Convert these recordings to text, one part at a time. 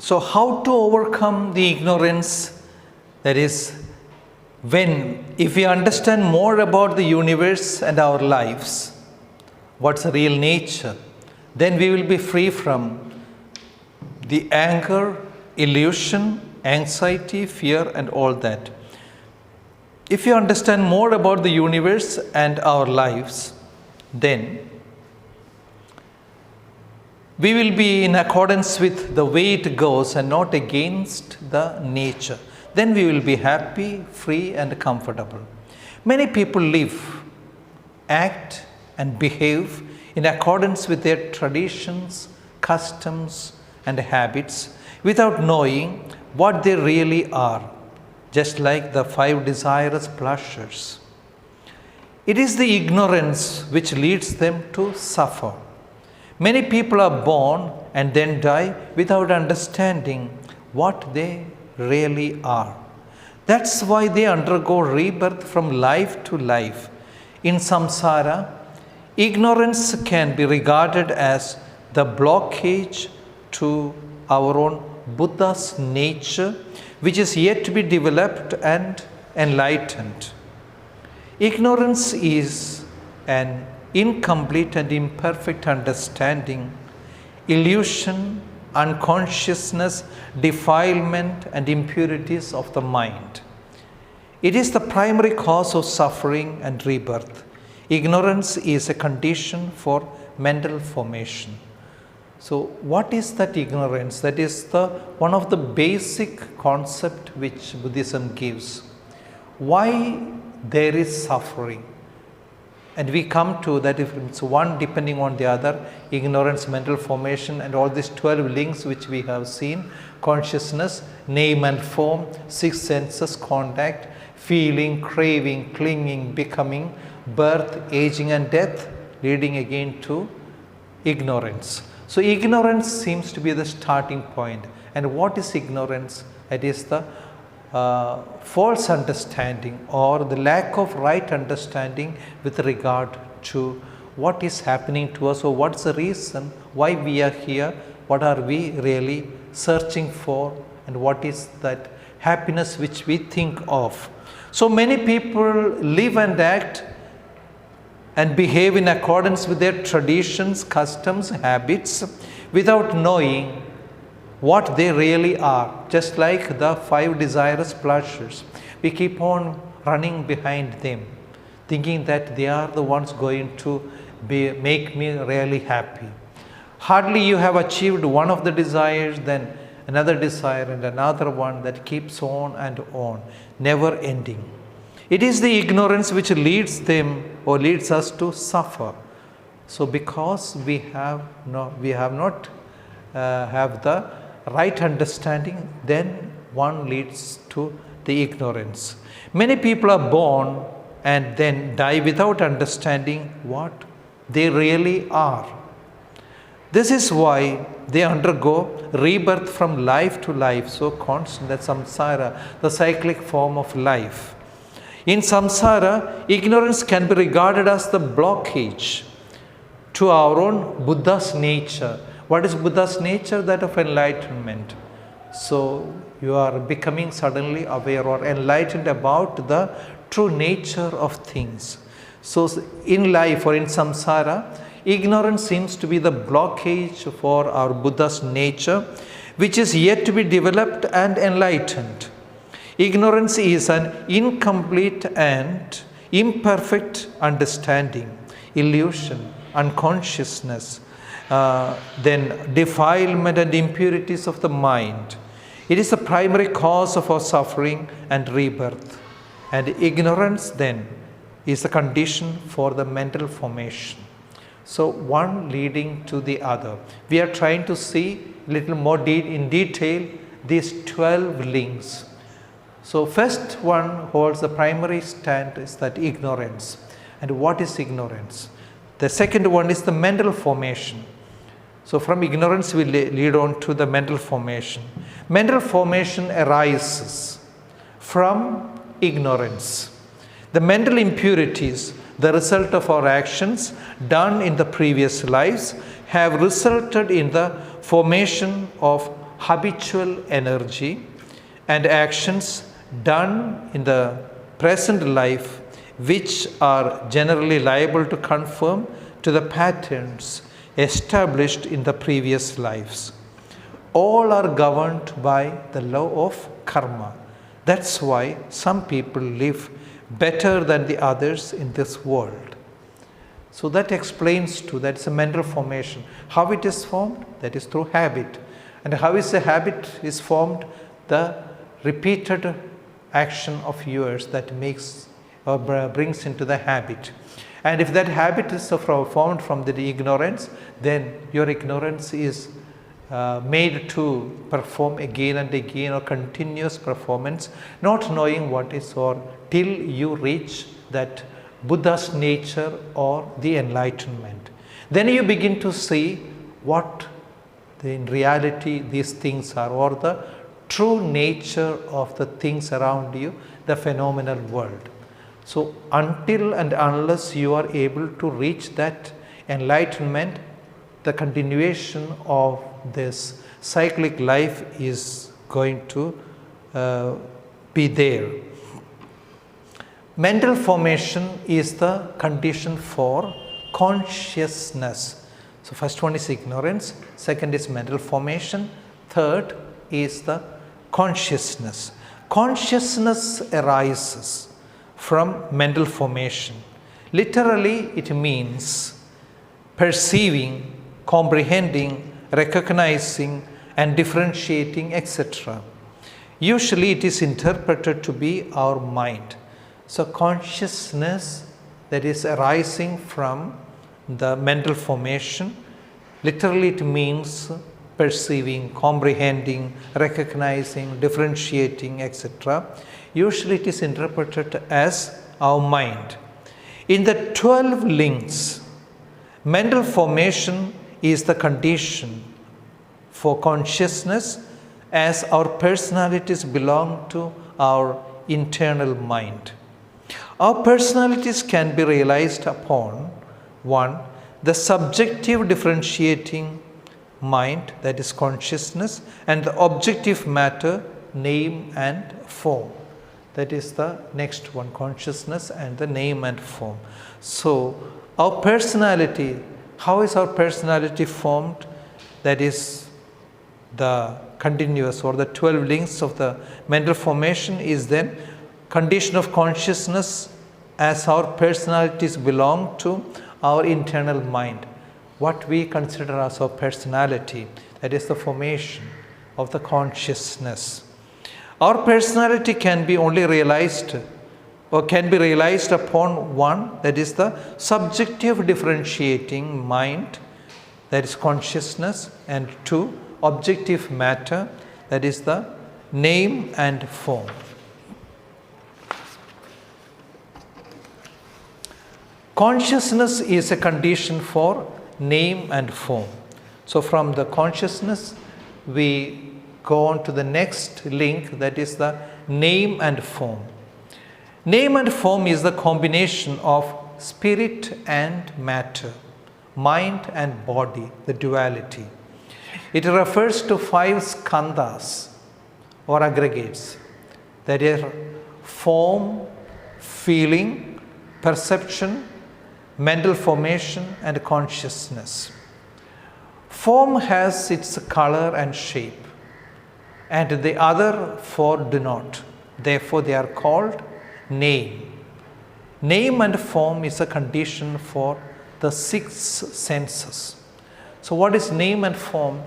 So how to overcome the ignorance? That is, if we understand more about the universe and our lives, what's the real nature, then we will be free from the anger, illusion, anxiety, fear, and all that. If you understand more about the universe and our lives, then we will be in accordance with the way it goes and not against the nature. Then we will be happy, free, and comfortable. Many people live, act, and behave in accordance with their traditions, customs, and habits without knowing what they really are, just like the 5 desirous pleasures. It is the ignorance which leads them to suffer. Many people are born and then die without understanding what they really are. That's why they undergo rebirth from life to life. In samsara, ignorance can be regarded as the blockage to our own Buddha's nature, which is yet to be developed and enlightened. Ignorance is an incomplete and imperfect understanding, illusion, unconsciousness, defilement, and impurities of the mind. It is the primary cause of suffering and rebirth. Ignorance is a condition for mental formation. So what is that ignorance? That is one of the basic concept which Buddhism gives. Why there is suffering? And we come to that if it's one depending on the other, ignorance, mental formation, and all these 12 links which we have seen, consciousness, name and form, 6 senses, contact, feeling, craving, clinging, becoming, birth, aging and death, leading again to ignorance. So ignorance seems to be the starting point. And what is ignorance? It is the false understanding or the lack of right understanding with regard to what is happening to us or what's the reason why we are here, what are we really searching for, and what is that happiness which we think of. So many people live and act and behave in accordance with their traditions, customs, habits without knowing what they really are, just like the 5 desirous pleasures. We keep on running behind them, thinking that they are the ones going to make me really happy. Hardly you have achieved one of the desires, then another desire and another one that keeps on and on, never ending. It is the ignorance which leads them or leads us to suffer. So because we have not have the right understanding, then one leads to the ignorance. Many people are born and then die without understanding what they really are. This is why they undergo rebirth from life to life, so constant, that samsara, the cyclic form of life. In samsara, ignorance can be regarded as the blockage to our own Buddha's nature. What is Buddha's nature? That of enlightenment. So you are becoming suddenly aware or enlightened about the true nature of things. So in life or in samsara, ignorance seems to be the blockage for our Buddha's nature, which is yet to be developed and enlightened. Ignorance is an incomplete and imperfect understanding, illusion, unconsciousness, then defilement and impurities of the mind. It is the primary cause of our suffering and rebirth. And ignorance then is the condition for the mental formation. So one leading to the other. We are trying to see a little more in detail these 12 links. So first one holds the primary stand is that ignorance. And what is ignorance? The second one is the mental formation. So from ignorance we lead on to the mental formation. Mental formation arises from ignorance. The mental impurities, the result of our actions done in the previous lives, have resulted in the formation of habitual energy and actions done in the present life, which are generally liable to conform to the patterns established in the previous lives. All are governed by the law of karma. That's why some people live better than the others in this world. So that explains to, that's a mental formation. How it is formed? That is through habit. And how is a habit is formed? The repeated action of yours that makes or brings into the habit. And if that habit is formed from the ignorance, then your ignorance is made to perform again and again, or continuous performance, not knowing what is, or till you reach that Buddha's nature or the enlightenment. Then you begin to see what in reality these things are, or the true nature of the things around you, the phenomenal world. So until and unless you are able to reach that enlightenment, the continuation of this cyclic life is going to be there. Mental formation is the condition for consciousness. So first one is ignorance, second is mental formation, third is the consciousness. Consciousness arises from mental formation. Literally, it means perceiving, comprehending, recognizing, and differentiating, etc. Usually, it is interpreted to be our mind. So, consciousness that is arising from the mental formation, literally, it means perceiving, comprehending, recognizing, differentiating, etc. Usually it is interpreted as our mind. In the 12 links, mental formation is the condition for consciousness, as our personalities belong to our internal mind. Our personalities can be realized upon 1. The subjective differentiating mind, that is consciousness, and the objective matter, name and form. That is the next one, consciousness and the name and form. So our personality, how is our personality formed? That is the continuous, or the 12 links of the mental formation is then condition of consciousness, as our personalities belong to our internal mind. What we consider as our personality, that is the formation of the consciousness. Our personality can be only realized, or can be realized upon 1, that is the subjective differentiating mind, that is consciousness, and 2, objective matter, that is the name and form. Consciousness is a condition for name and form. So from the consciousness, we go on to the next link, that is the name and form. Name and form is the combination of spirit and matter, mind and body, the duality. It refers to 5 skandhas or aggregates, that is form, feeling, perception, mental formation and consciousness. Form has its color and shape, and the other 4 do not. Therefore, they are called name. Name and form is a condition for the 6 senses. So what is name and form?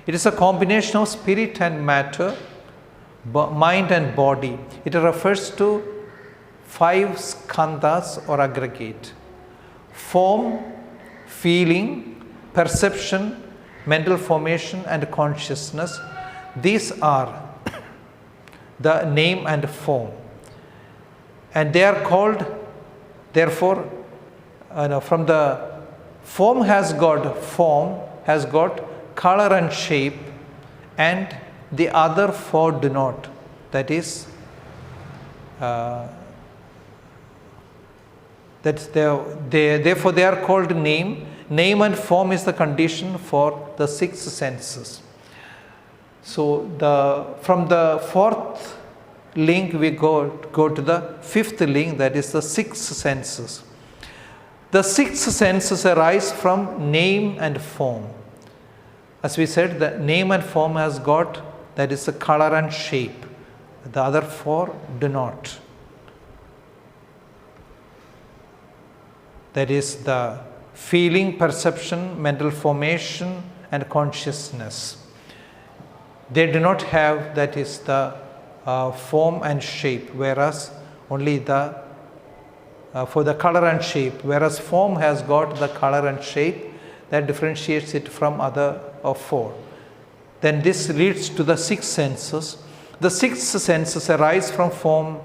It is a combination of spirit and matter, mind and body. It refers to 5 skandhas or aggregate. Form, feeling, perception, mental formation and consciousness. These are the name and form. And they are called, therefore, from the form has got color and shape, and the other 4 do not. That is, therefore they are called name. Name and form is the condition for the 6 senses. So from the fourth link we go to the fifth link, that is the sixth senses. The sixth senses arise from name and form. As we said, the name and form has got, that is the color and shape. The other four do not. That is the feeling, perception, mental formation and consciousness. They do not have, that is the form and shape, whereas only the for the color and shape, whereas form has got the color and shape that differentiates it from other four. Then this leads to the six senses. The six senses arise from form,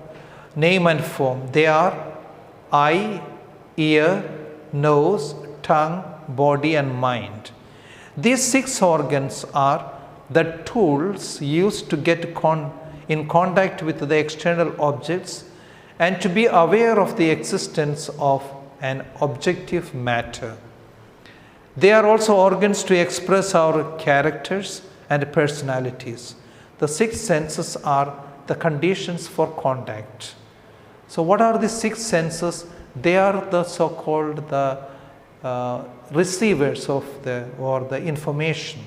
name and form. They are eye, ear, nose, tongue, body and mind. These six organs are the tools used to get in contact with the external objects and to be aware of the existence of an objective matter. They are also organs to express our characters and personalities. The six senses are the conditions for contact. So what are the six senses? They are the so-called receivers of the information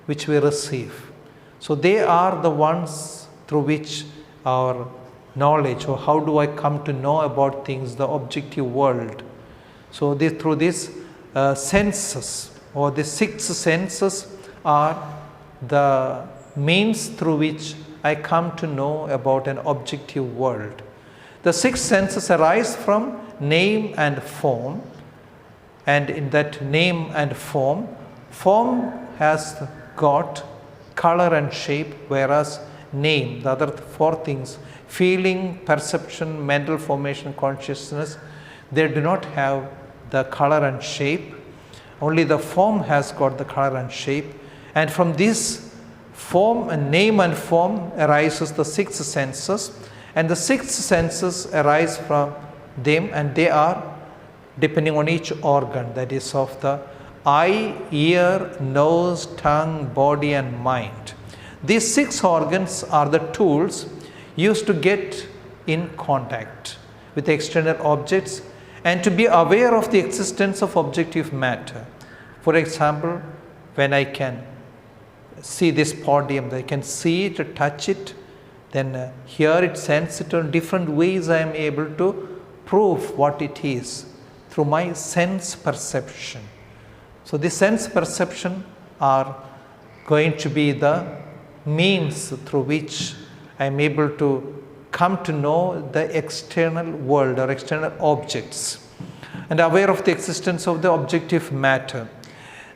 which we receive. So they are the ones through which our knowledge, or how do I come to know about things, the objective world. So through these senses, or the six senses are the means through which I come to know about an objective world. The six senses arise from name and form, and in that name and form has got color and shape, whereas name, the other four things, feeling, perception, mental formation, consciousness, they do not have the color and shape. Only the form has got the color and shape, and from this form and name and form arises the six senses, and the six senses arise from them, and they are depending on each organ, that is of the eye, ear, nose, tongue, body and mind. These six organs are the tools used to get in contact with external objects and to be aware of the existence of objective matter. For example, when I can see this podium, I can see it, touch it, then hear it, sense it. In different ways I am able to prove what it is through my sense perception. So the sense perception are going to be the means through which I am able to come to know the external world or external objects and aware of the existence of the objective matter.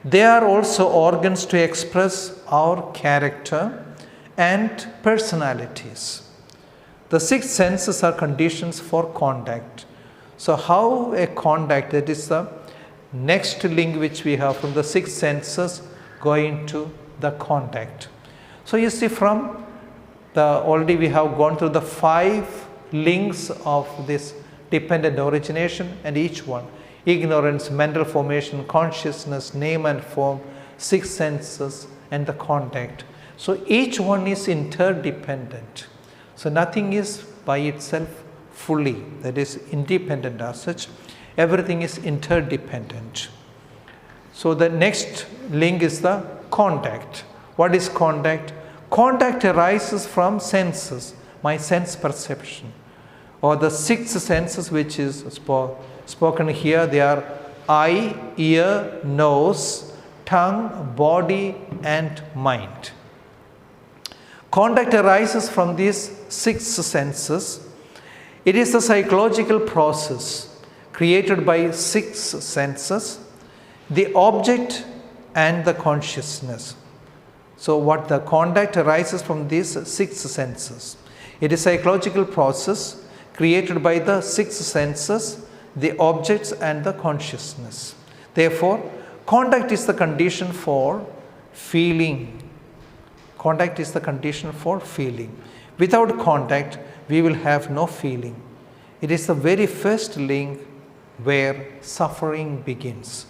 They are also organs to express our character and personalities. The six senses are conditions for contact. So how a contact, that is the next link which we have from the six senses going to the contact. So you see, from already we have gone through the 5 links of this dependent origination, and each one: ignorance, mental formation, consciousness, name and form, six senses and the contact. So each one is interdependent. So nothing is by itself fully, that is independent as such. Everything is interdependent. So the next link is the contact. What is contact? Contact arises from senses, my sense perception, or the six senses which is spoken here. They are eye, ear, nose, tongue, body and mind. Contact arises from these six senses. It is a psychological process created by six senses, the object and the consciousness. So what the contact arises from these six senses. It is a psychological process created by the six senses, the objects and the consciousness. Therefore, contact is the condition for feeling. Contact is the condition for feeling. Without contact, we will have no feeling. It is the very first link where suffering begins.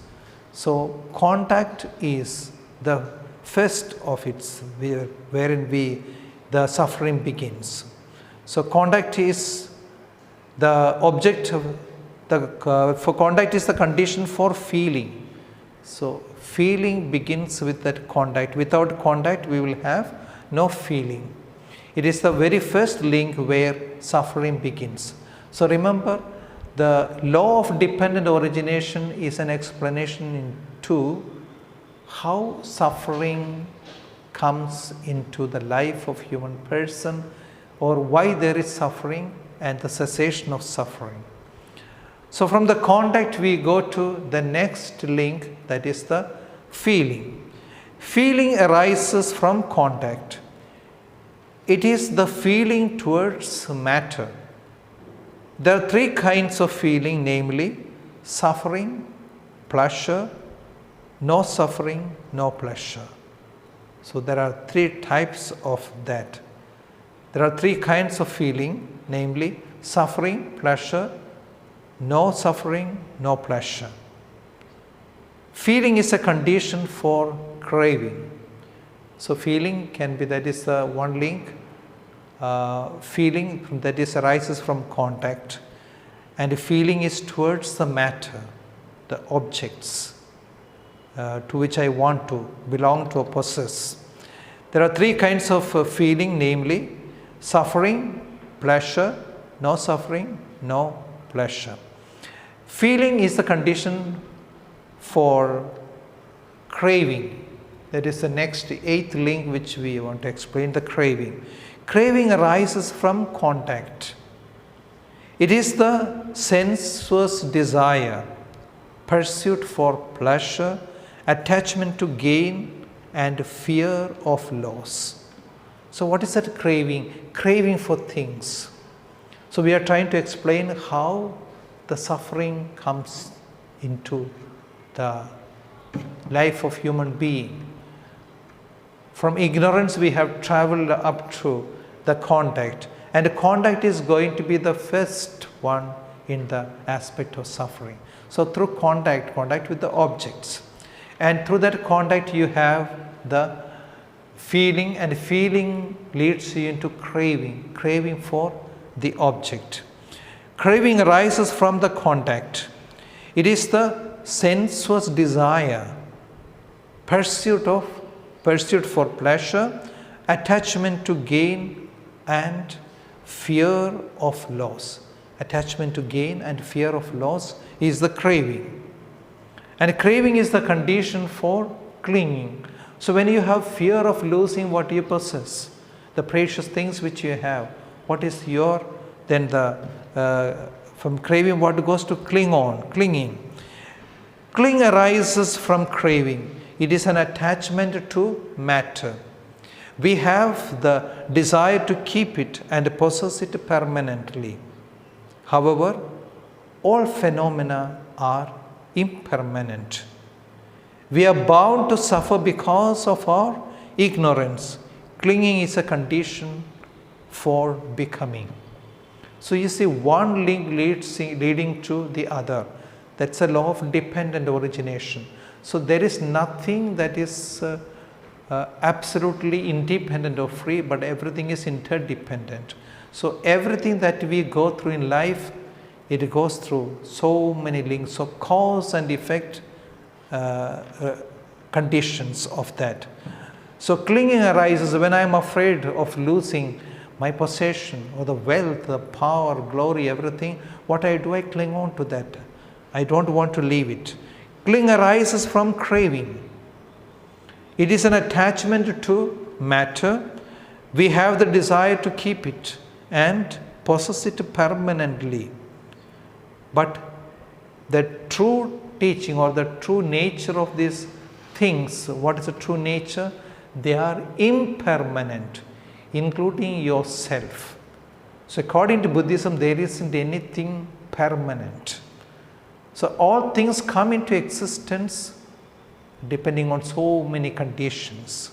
So contact is the first of its wherein the suffering begins. So contact is the object of for contact is the condition for feeling. So feeling begins with that contact. Without contact, we will have no feeling. It is the very first link where suffering begins. So remember, the law of dependent origination is an explanation into how suffering comes into the life of human person, or why there is suffering and the cessation of suffering. So from the contact we go to the next link, that is the feeling. Feeling arises from contact. It is the feeling towards matter. There are three kinds of feeling, namely suffering, pleasure, no suffering, no pleasure. So there are three types of that. There are three kinds of feeling, namely suffering, pleasure, no suffering, no pleasure. Feeling is a condition for craving. So feeling can be, that is the one link. Feeling that is arises from contact, and feeling is towards the matter, the objects to which I want to belong to or possess. There are three kinds of feeling, namely suffering, pleasure, no suffering, no pleasure. Feeling is the condition for craving. That is the next eighth link which we want to explain, the craving. Craving arises from contact. It is the sensuous desire, pursuit for pleasure, attachment to gain, and fear of loss. So what is that craving? Craving for things. So we are trying to explain how the suffering comes into the life of human being. From ignorance we have traveled up to the contact, and the contact is going to be the first one in the aspect of suffering. So through contact with the objects, and through that contact you have the feeling, and feeling leads you into craving for the object. Craving arises from the contact. It is the sensuous desire, pursuit for pleasure, attachment to gain, and fear of loss. Attachment to gain and fear of loss is the craving. And craving is the condition for clinging. So when you have fear of losing what you possess, the precious things which you have, what is your, then from craving what goes to clinging. Cling arises from craving. It is an attachment to matter. We have the desire to keep it and possess it permanently. However, all phenomena are impermanent. We are bound to suffer because of our ignorance. Clinging is a condition for becoming. So you see, one link leading to the other. That's a law of dependent origination. So there is nothing that is absolutely independent or free, but everything is interdependent. So everything that we go through in life, it goes through so many links. So cause and effect conditions of that. So clinging arises when I am afraid of losing my possession or the wealth, the power, glory, everything. What I do, I cling on to that. I don't want to leave it. Cling arises from craving. It is an attachment to matter. We have the desire to keep it and possess it permanently. But the true teaching or the true nature of these things, what is the true nature? They are impermanent, including yourself. So according to Buddhism, there isn't anything permanent. So all things come into existence depending on so many conditions.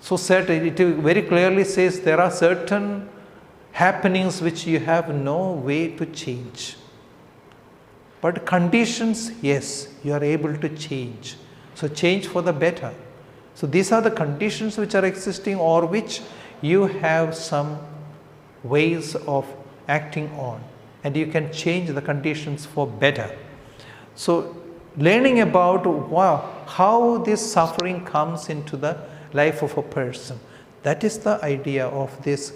So it very clearly says there are certain happenings which you have no way to change. But conditions, yes, you are able to change. So change for the better. So these are the conditions which are existing, or which you have some ways of acting on, and you can change the conditions for better. So learning about how this suffering comes into the life of a person, that is the idea of this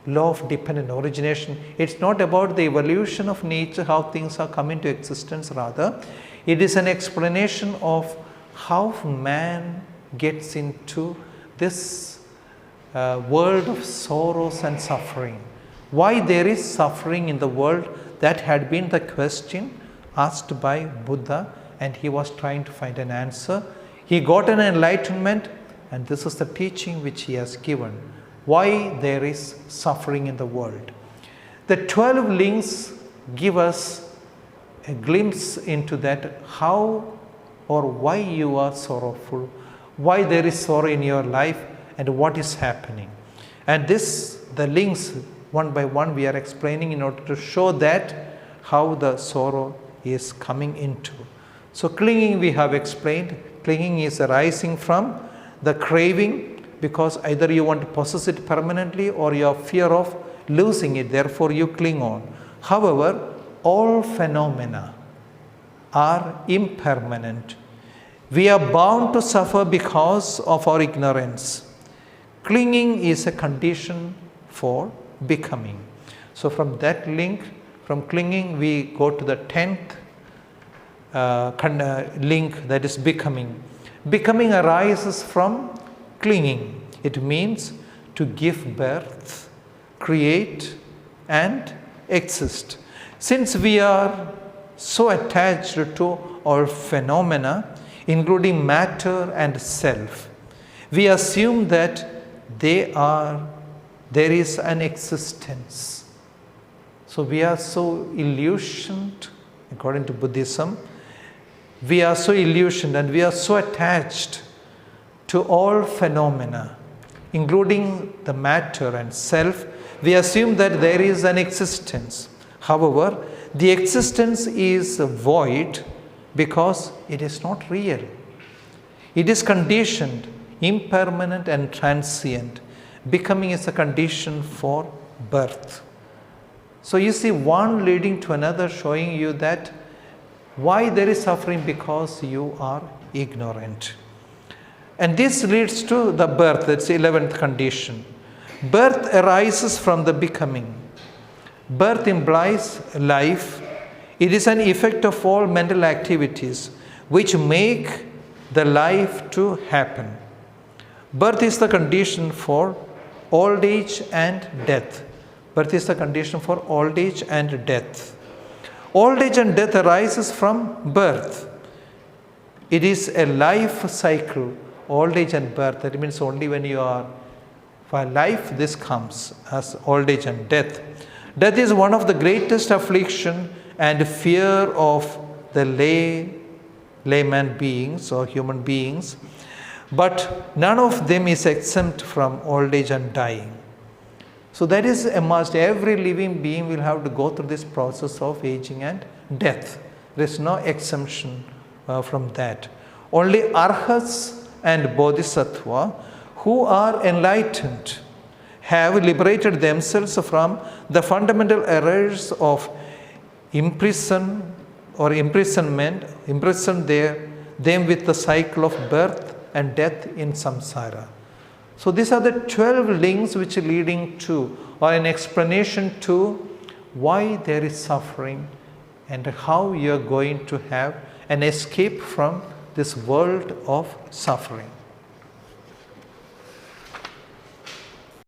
law of dependent origination. It's not about the evolution of nature, how things are come into existence. Rather, it is an explanation of how man gets into this world of sorrows and suffering. Why there is suffering in the world, that had been the question asked by Buddha, and he was trying to find an answer. He got an enlightenment, and this is the teaching which he has given. Why there is suffering in the world. The 12 links give us a glimpse into that, how or why you are sorrowful, why there is sorrow in your life, and what is happening. And the links one by one we are explaining in order to show that how the sorrow is coming into. So clinging we have explained. Clinging is arising from the craving, because either you want to possess it permanently or you have fear of losing it, therefore you cling on. However, all phenomena are impermanent. We are bound to suffer because of our ignorance. Clinging is a condition for becoming. So from that link, from clinging, we go to the 10th link, that is becoming. Becoming arises from clinging. It means to give birth, create, and exist. Since we are so attached to our phenomena, including matter and self, we assume that there is an existence. So we are so illusioned, according to Buddhism, we are so illusioned and we are so attached to all phenomena, including the matter and self. We assume that there is an existence. However, the existence is void because it is not real. It is conditioned, impermanent and transient. Becoming is a condition for birth. So you see one leading to another, showing you that why there is suffering, because you are ignorant. And this leads to the birth, that's the 11th condition. Birth arises from the becoming. Birth implies life. It is an effect of all mental activities which make the life to happen. Birth is the condition for old age and death. Birth is the condition for old age and death. Old age and death arises from birth. It is a life cycle, old age and birth. That means only when you are for life, this comes as old age and death. Death is one of the greatest affliction and fear of the layman beings or human beings, but none of them is exempt from old age and dying. So that is a must. Every living being will have to go through this process of aging and death. There is no exemption from that. Only arhats and bodhisattva who are enlightened have liberated themselves from the fundamental errors of imprisonment, imprison them with the cycle of birth and death in samsara. So these are the 12 links which are leading to, or an explanation to, why there is suffering and how you are going to have an escape from this world of suffering.